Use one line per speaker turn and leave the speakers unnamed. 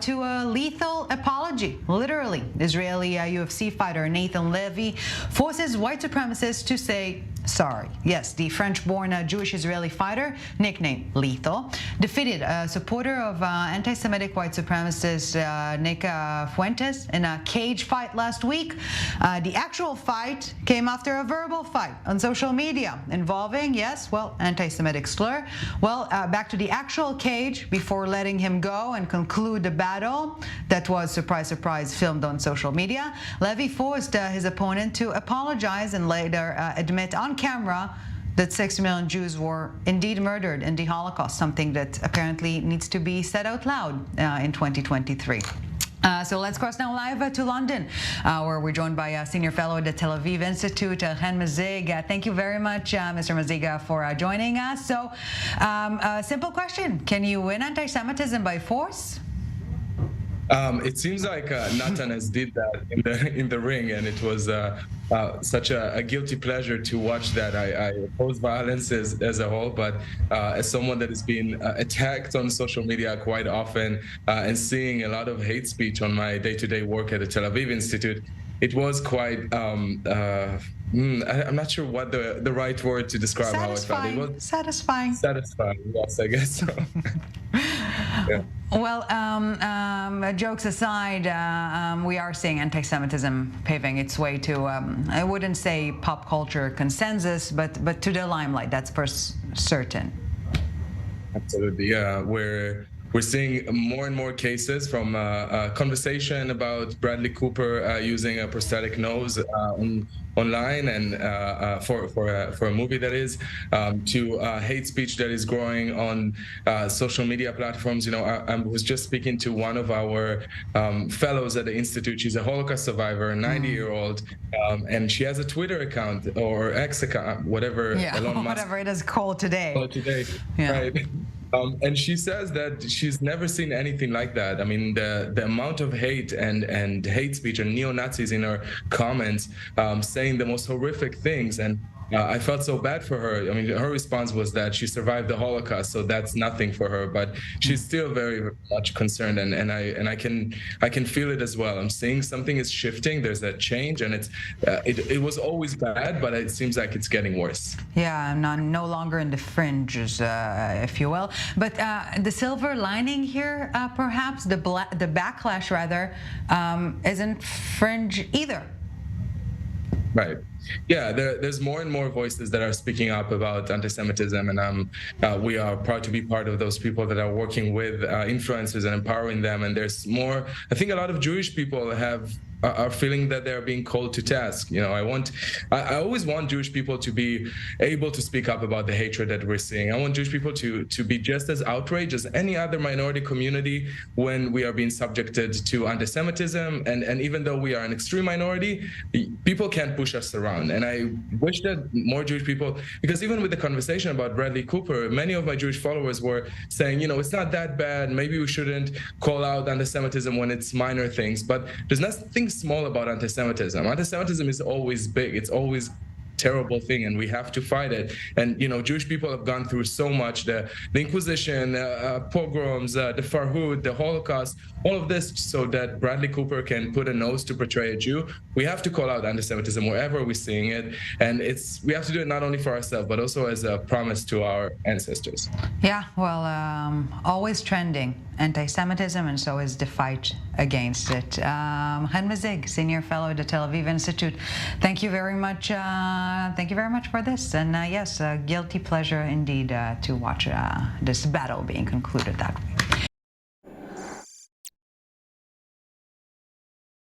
to a lethal apology. Literally, Israeli UFC fighter Nathan Levy forces white supremacists to say sorry. Yes, the French-born Jewish-Israeli fighter, nicknamed Lethal, defeated a supporter of anti-Semitic white supremacist Nick Fuentes in a cage fight last week. The actual fight came after a verbal fight on social media involving, yes, well, anti-Semitic slur. Well, back to the actual cage before letting him go and conclude the battle that was, surprise, surprise, filmed on social media. Levy forced his opponent to apologize and later admit on camera that 6 million Jews were indeed murdered in the Holocaust, something that apparently needs to be said out loud in 2023. So let's cross now live to London, where we're joined by Senior Fellow at the Tel Aviv Institute, Hen Mazzig. Thank you very much, Mr. Maziga, for joining us. So, a simple question: can you win anti-Semitism by force?
It seems like Nathan has did that in the ring, and it was such a guilty pleasure to watch that. I oppose violence as a whole, but as someone that has been attacked on social media quite often and seeing a lot of hate speech on my day-to-day work at the Tel Aviv Institute, it was quite. I'm not sure what the right word to describe how I felt. It was
satisfying.
Satisfying, yes, I guess so. Yeah.
Well, jokes aside, we are seeing anti-Semitism paving its way to, I wouldn't say pop culture consensus, but to the limelight, that's for certain.
Absolutely, yeah. We're seeing more and more cases, from a conversation about Bradley Cooper using a prosthetic nose online and for a movie, that is, to hate speech that is growing on social media platforms. You know, I was just speaking to one of our fellows at the Institute. She's a Holocaust survivor, a 90-year-old, and she has a Twitter account or X account, whatever.
Yeah, whatever it is called today.
Yeah. Right. And she says that she's never seen anything like that. I mean, the amount of hate and hate speech and neo-Nazis in her comments saying the most horrific things. And I felt so bad for her. I mean, her response was that she survived the Holocaust, so that's nothing for her. But she's still very much concerned, and I can feel it as well. I'm seeing something is shifting. There's a change, and it was always bad, but it seems like it's getting worse.
Yeah, no longer in the fringes, if you will. But the silver lining here, perhaps the backlash rather, isn't fringe either.
Right. Yeah, there's more and more voices that are speaking up about anti-Semitism, and we are proud to be part of those people that are working with influencers and empowering them. And there's more. I think a lot of Jewish people are feeling that they're being called to task. You know, I always want Jewish people to be able to speak up about the hatred that we're seeing. I want Jewish people to be just as outraged as any other minority community when we are being subjected to anti-Semitism. And even though we are an extreme minority, people can't push us around. And I wish that more Jewish people, because even with the conversation about Bradley Cooper, many of my Jewish followers were saying, you know, it's not that bad. Maybe we shouldn't call out anti-Semitism when it's minor things. But there's nothing small about anti-Semitism. Anti-Semitism is always big. It's always terrible thing, and we have to fight it. And you know, Jewish people have gone through so much: the Inquisition, pogroms, the Farhud, the Holocaust, all of this, so that Bradley Cooper can put a nose to portray a Jew. We have to call out anti-Semitism wherever we're seeing it, and we have to do it not only for ourselves but also as a promise to our ancestors.
Yeah, well, always trending anti-Semitism, and so is the fight against it. Hen Mazzig, Senior Fellow at the Tel Aviv Institute, thank you very much. Thank you very much for this. And yes, a guilty pleasure indeed to watch this battle being concluded that way.